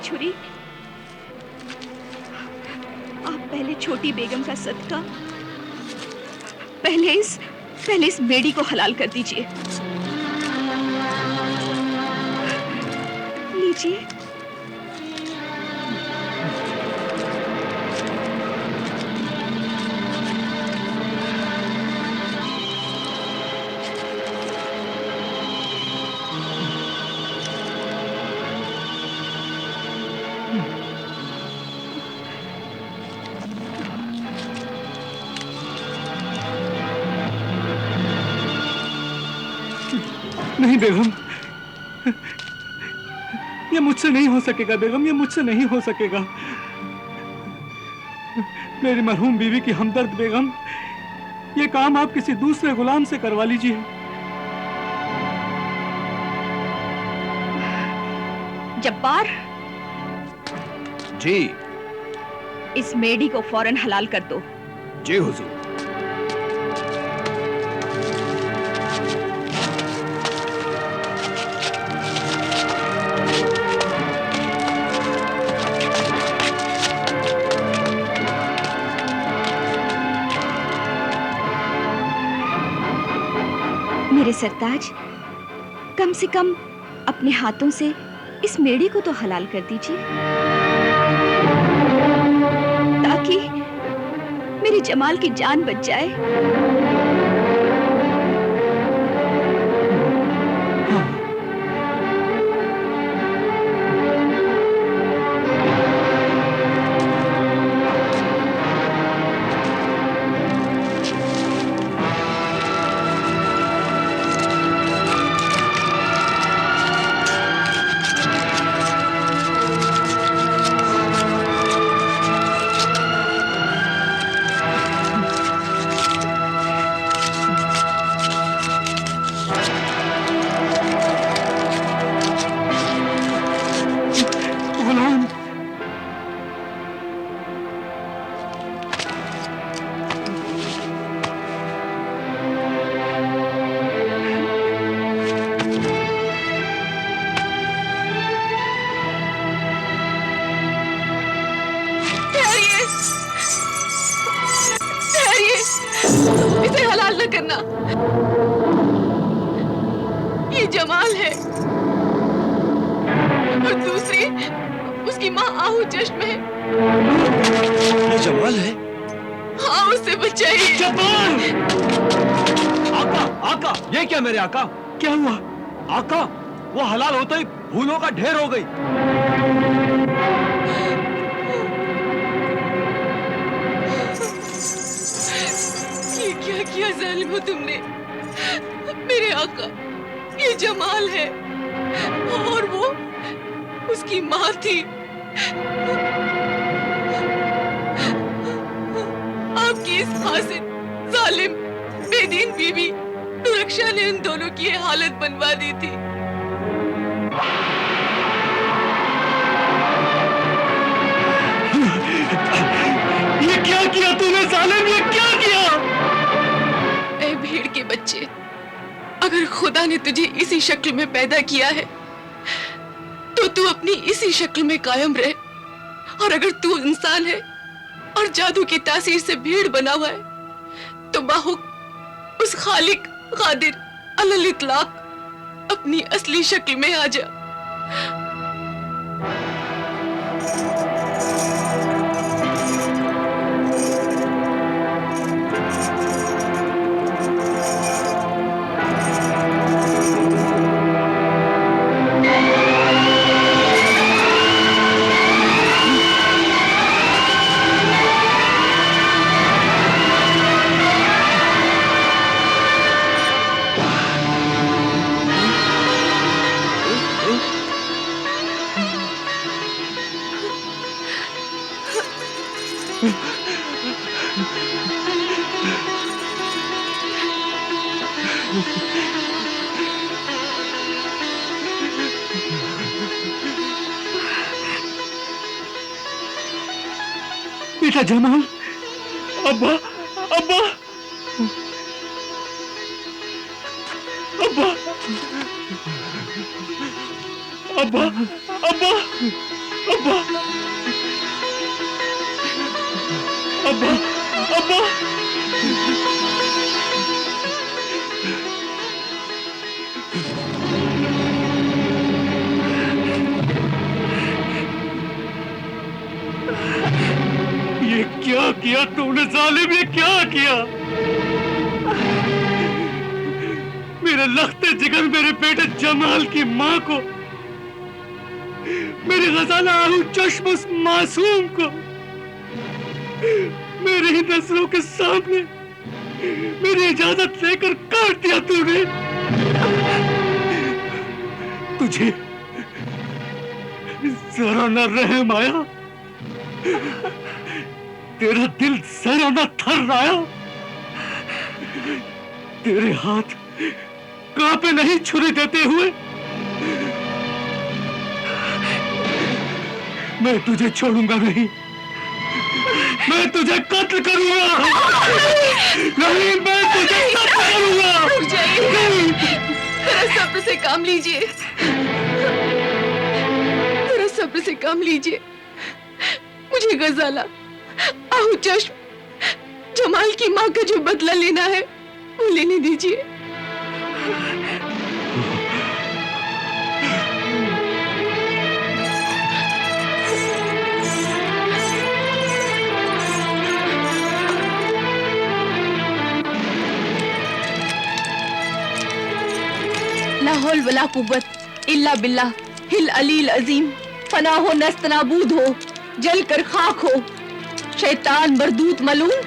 छुरी। आप पहले छोटी बेगम का सदका, पहले इस बेड़ी को हलाल कर दीजिए। लीजिए। नहीं बेगम, ये मुझसे नहीं हो सकेगा बेगम, ये मुझसे नहीं हो सकेगा। मेरी मरहूम बीवी की हमदर्द बेगम, ये काम आप किसी दूसरे गुलाम से करवा लीजिए। जब्बार जी। इस मेडी को फौरन हलाल कर दो। जी हुजूर। मेरे सरताज, कम से कम अपने हाथों से इस मेढ़ी को तो हलाल कर दीजिए, ताकि मेरे जमाल की जान बच जाए। इसे हलाल न करना, ये जमाल है और दूसरी उसकी माँ आहू चश्म में। ये जमाल है? हाँ, उससे बचाइए। जमाल! आका, आका, ये क्या मेरे आका? क्या हुआ? आका, वो हलाल होते ही फूलों का ढेर हो गई। ये क्या किया जालिमो तुमने? मेरे आका, ये जमाल है और वो उसकी माँ थी। आपकी इस फासिद, जालिम, बेदीन बीवी सुरक्षा ने इन दोनों की ये हालत बनवा दी थी। ये क्या किया तूने जालिम, ये क्या किया? ऐ भीड़ के बच्चे, अगर खुदा ने तुझे इसी शक्ल में पैदा किया है तो तू अपनी इसी शक्ल में कायम रहे, और अगर तू इंसान है और जादू की तासीर से भीड़ बना हुआ है तो बाहुक उस खालिक कादिर अलल इतलाक अपनी असली शक्ल में आ जा। बेटा जमाल, अब्बा, अब्बा, अब्बा, अब्बा, अब्बा, अब्बा अब्बा अब्बा ये क्या किया तूने जालिम, ये क्या किया? मेरे लख्ते जिगर मेरे बेटे जमाल की माँ को, मेरी गजाला आहू चश्म उस मासूम को मेरे ही नजरों के सामने मेरी इजाजत लेकर काट दिया तूने। तुझे जरा न रहम आया? तेरा दिल जरा न थर्राया? तेरे हाथ कांपे नहीं छुरी देते हुए? मैं तुझे छोड़ूंगा नहीं, मैं तुझे कत्ल करूंगा। नहीं, मैं तुझे कत्ल करूंगा। रुक जाइए, थोड़ा सब्र से काम लीजिए, थोड़ा सब्र से काम लीजिए। मुझे गजाला, आहू चश्म, जमाल की माँ का जो बदला लेना है वो लेने दीजिए। ला हौल वला कुव्वत इल्ला बिल्लाह हिल अलील अजीम। फना हो नस्त नाबूद हो, जल कर खाक हो, शैतान मरदूत मलून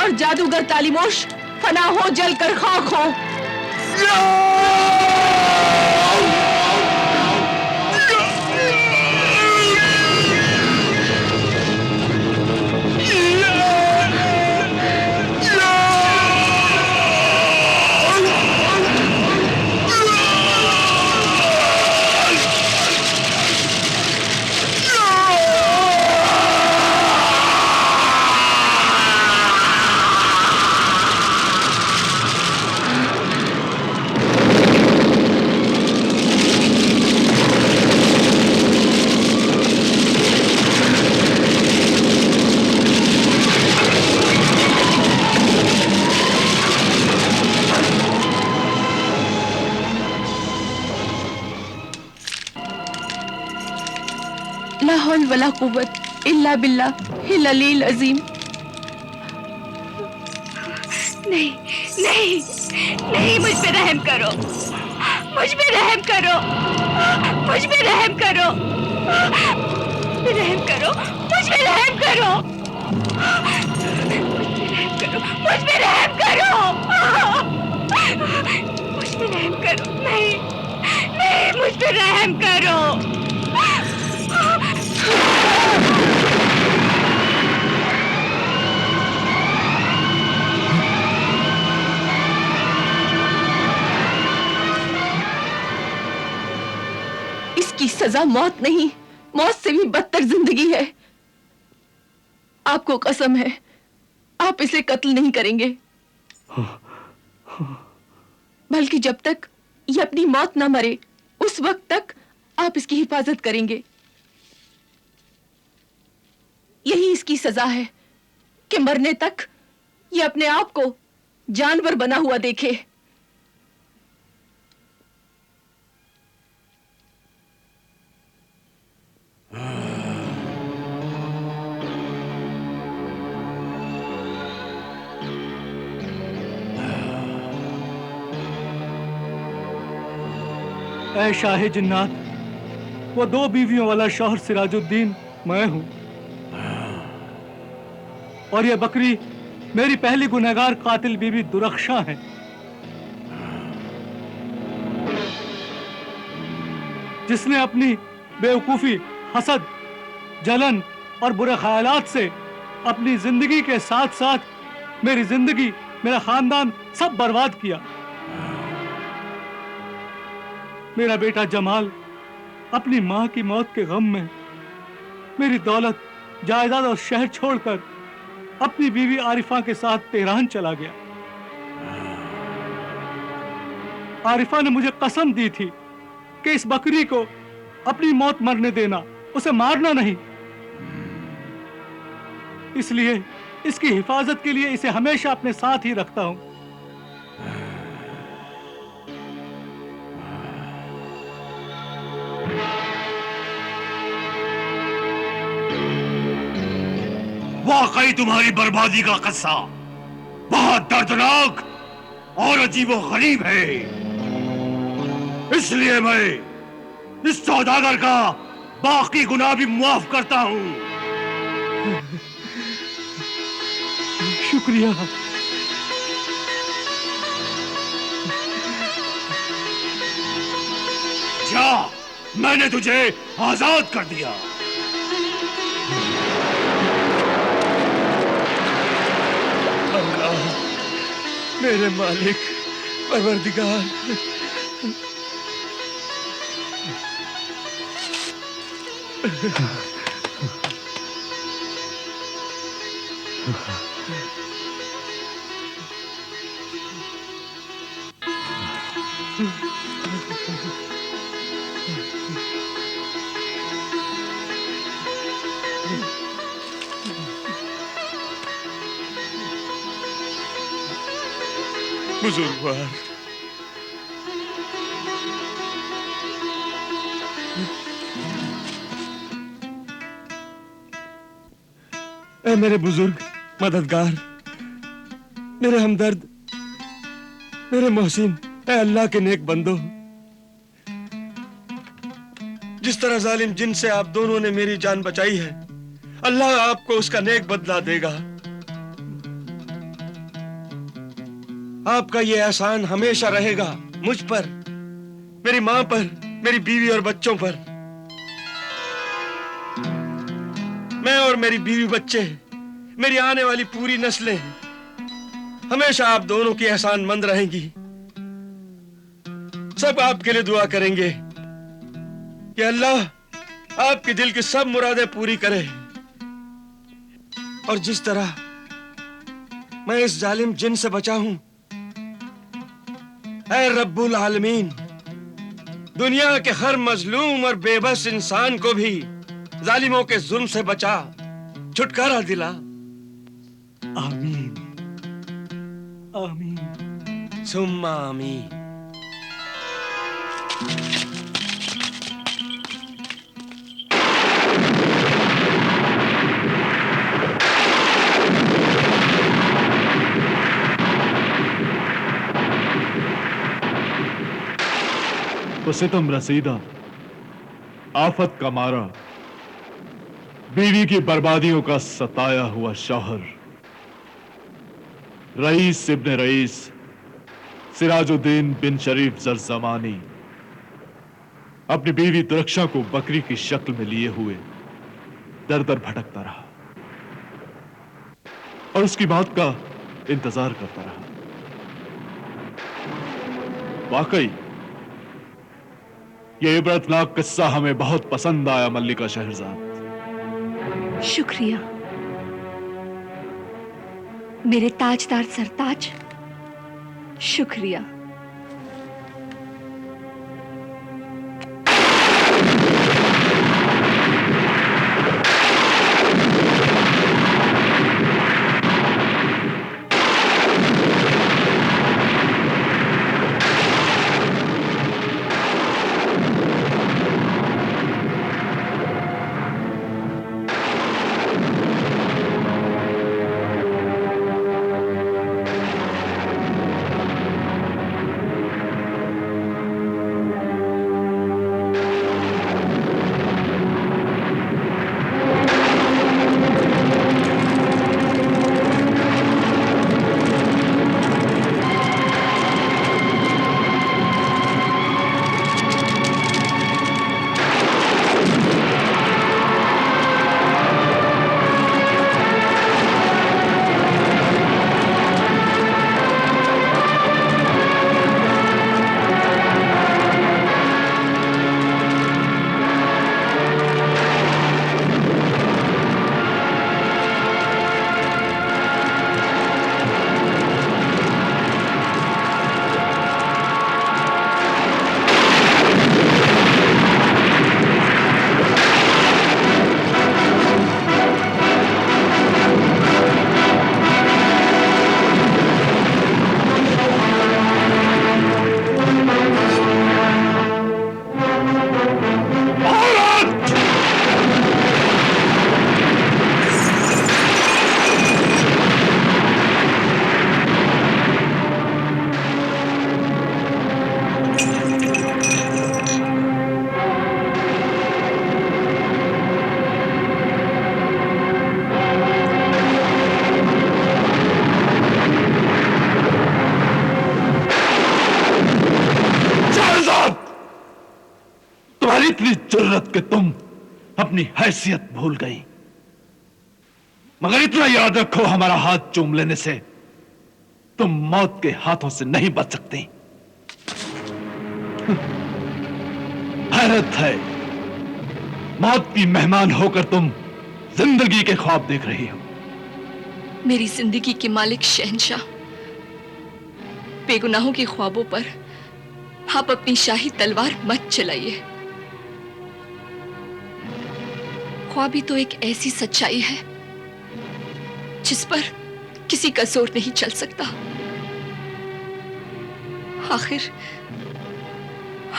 और जादूगर तालिमोश फना हो, जल कर खाक हो। ला हौल वला कुव्वत इल्ला बिल्लाह हिल अलील अजीम। नहीं नहीं नहीं, मुझ पे रहम करो, मुझ पे रहम करो, मुझ पे रहम करो, रहम करो, मुझ पे रहम करो, मुझ पे रहम करो, मुझ पे रहम करो। नहीं नहीं, मुझ पे रहम करो। इसकी सजा मौत नहीं, मौत से भी बदतर जिंदगी है। आपको कसम है, आप इसे कत्ल नहीं करेंगे, बल्कि जब तक ये अपनी मौत ना मरे उस वक्त तक आप इसकी हिफाजत करेंगे। यही इसकी सजा है कि मरने तक ये अपने आप को जानवर बना हुआ देखे। ऐ शाह जिन्नात, वो 2 बीवियों वाला शौहर सिराजुद्दीन मैं हूं, और ये बकरी मेरी पहली गुनहगार कातिल बीवी दुरख्शा है। जिसने अपनी बेवकूफी, हसद, जलन और बुरे ख्यालात से अपनी जिंदगी के साथ साथ मेरी जिंदगी, मेरा खानदान सब बर्बाद किया। मेरा बेटा जमाल अपनी मां की मौत के गम में मेरी दौलत, जायदाद और शहर छोड़कर अपनी बीवी आरिफा के साथ तेहरान चला गया। आरिफा ने मुझे कसम दी थी कि इस बकरी को अपनी मौत मरने देना उसे मारना नहीं। इसलिए इसकी हिफाजत के लिए इसे हमेशा अपने साथ ही रखता हूं। वाकई तुम्हारी बर्बादी का किस्सा बहुत दर्दनाक और अजीबोगरीब है। इसलिए मैं इस सौदागर का बाकी गुनाह भी माफ करता हूं। शुक्रिया। जा, मैंने तुझे आजाद कर दिया। अल्लाह, मेरे मालिक, परवरदिगार, बुजुर्गवार, ऐ मेरे बुजुर्ग मददगार, मेरे हमदर्द, मेरे मोहसिन, ऐ अल्लाह के नेक बंदो, जिस तरह जालिम जिन से आप दोनों ने मेरी जान बचाई है, अल्लाह आपको उसका नेक बदला देगा। आपका ये एहसान हमेशा रहेगा मुझ पर, मेरी मां पर, मेरी बीवी और बच्चों पर। मैं और मेरी बीवी बच्चे, मेरी आने वाली पूरी नस्लें हमेशा आप दोनों की एहसानमंद रहेंगी। सब आपके लिए दुआ करेंगे कि अल्लाह आपके दिल की सब मुरादें पूरी करे। और जिस तरह मैं इस जालिम जिन से बचा हूं, ऐ रब्बुल आलमीन, दुनिया के हर मजलूम और बेबस इंसान को भी जालिमों के जुल्म से बचा, छुटकारा दिला। आमीन, आमीन, सुम्मा आमीन। तो सितम रसीदा, आफत का मारा, बीवी की बर्बादियों का सताया हुआ शौहर, रईस इब्ने रईस सिराजुद्दीन बिन शरीफ जरजमानी अपनी बीवी दुरक्षा को बकरी की शक्ल में लिए हुए दर दर भटकता रहा और उसकी बात का इंतजार करता रहा। वाकई यह इबरतनाक किस्सा हमें बहुत पसंद आया मल्लिका शहरजाद। शुक्रिया मेरे ताजदार सरताज, शुक्रिया। इतनी जुर्रत कि तुम अपनी हैसियत भूल गई। मगर इतना याद रखो, हमारा हाथ चूम लेने से तुम मौत के हाथों से नहीं बच सकती। हैरत है, मौत की मेहमान होकर तुम जिंदगी के ख्वाब देख रही हो। मेरी जिंदगी के मालिक शहंशाह, बेगुनाहों के ख्वाबों पर आप अपनी शाही तलवार मत चलाइए। ख्वाब ही तो एक ऐसी सच्चाई है जिस पर किसी का जोर नहीं चल सकता।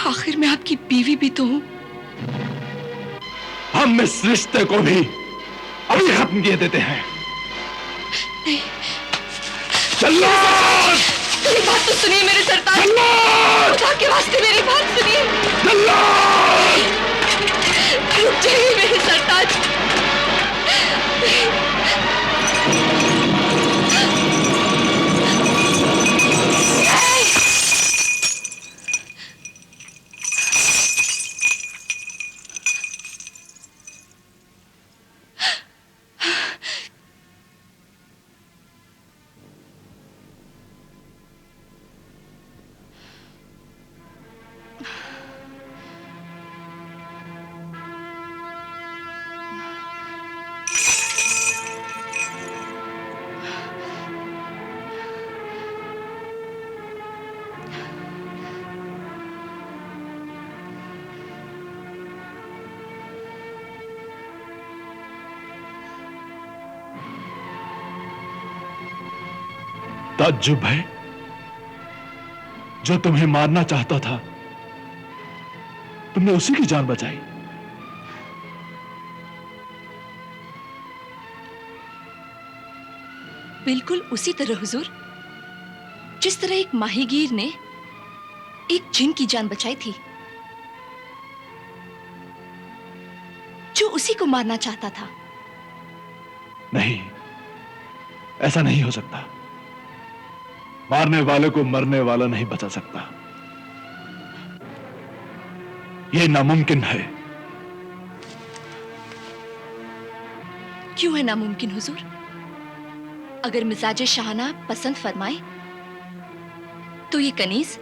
आखिर मैं आपकी बीवी भी तो हूं। हम इस रिश्ते को भी अभी खत्म किए देते हैं। नहीं, चलो मेरी बात तो सुनिए मेरे सरताज। खुदा के वास्ते मेरी बात सुनिए। रुक जाइए मेरे सरताज। ताज्जुब है, जो तुम्हें मारना चाहता था तुमने उसी की जान बचाई। बिल्कुल उसी तरह हुजूर, जिस तरह एक माहीगीर ने एक जिन की जान बचाई थी जो उसी को मारना चाहता था। नहीं, ऐसा नहीं हो सकता। मारने वाले को मरने वाला नहीं बचा सकता। यह नामुमकिन है। क्यों है नामुमकिन हुजूर? अगर मिजाज शाहना पसंद फरमाए तो ये कनीज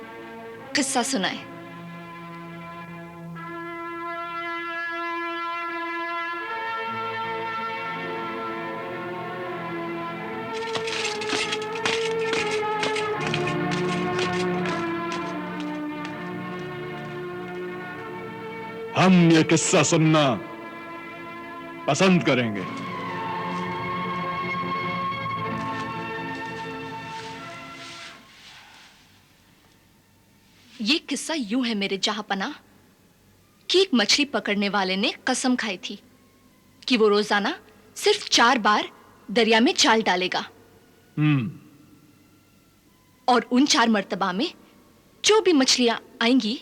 किस्सा सुनाए। हम ये किस्सा सुनना पसंद करेंगे। ये किस्सा यूं है मेरे जहांपनाह कि एक मछली पकड़ने वाले ने कसम खाई थी कि वो रोजाना सिर्फ 4 बार दरिया में जाल डालेगा। और उन 4 मर्तबा में जो भी मछलियां आएंगी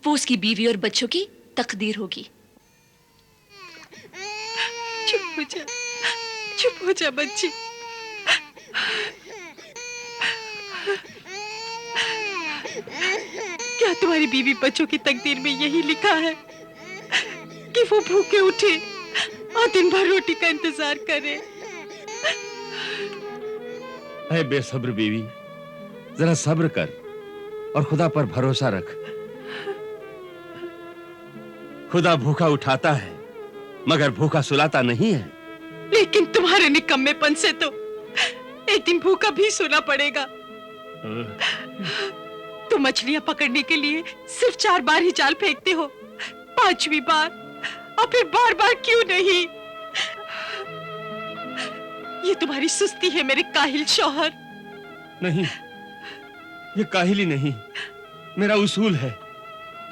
वो उसकी बीवी और बच्चों की तकदीर होगी। चुप हो जा बच्ची। क्या तुम्हारी बीवी बच्चों की तकदीर में यही लिखा है कि वो भूखे उठे और दिन भर रोटी का इंतजार करे? ऐ बेसब्र बीवी, जरा सब्र कर और खुदा पर भरोसा रख। खुदा भूखा उठाता है मगर भूखा सुलाता नहीं है। लेकिन तुम्हारे निकम्मेपन से तो एक दिन भूखा भी सोना पड़ेगा। तुम मछलियां पकड़ने के लिए सिर्फ 4 बार ही जाल फेंकते हो, 5वीं बार और फिर बार बार क्यों नहीं? ये तुम्हारी सुस्ती है मेरे काहिल शौहर। नहीं, ये काहिली नहीं, मेरा उसूल है,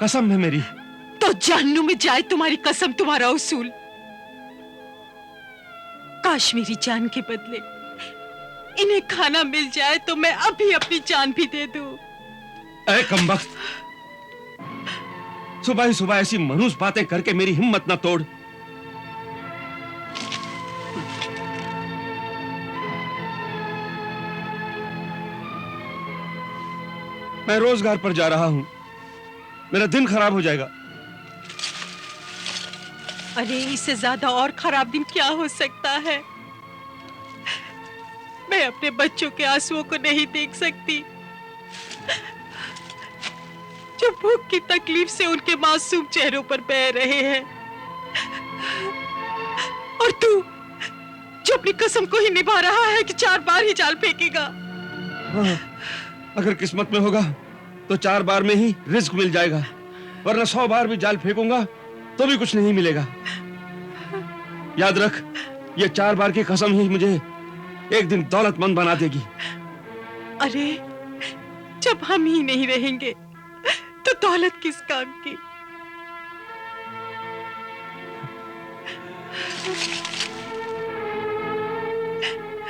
कसम है मेरी। तो जहन्नुम में जाए तुम्हारी कसम, तुम्हारा उसूल। काश मेरी जान के बदले इन्हें खाना मिल जाए तो मैं अभी अपनी जान भी दे दूं। ऐ कमबख्त, सुबह ही सुबह ऐसी मनूस बातें करके मेरी हिम्मत ना तोड़। मैं रोजगार पर जा रहा हूं, मेरा दिन खराब हो जाएगा। अरे इससे ज्यादा और खराब दिन क्या हो सकता है? मैं अपने बच्चों के आंसुओं को नहीं देख सकती जो भूख की तकलीफ से उनके मासूम चेहरों पर बह रहे हैं। और तू जो अपनी कसम को ही निभा रहा है कि 4 बार ही जाल फेंकेगा। हाँ, अगर किस्मत में होगा तो 4 बार में ही रिस्क मिल जाएगा, वरना 100 बार भी जाल फेंकूंगा तो भी कुछ नहीं मिलेगा। याद रख, ये 4 बार की कसम ही मुझे एक दिन दौलतमंद बना देगी। अरे जब हम ही नहीं रहेंगे तो दौलत किस काम की?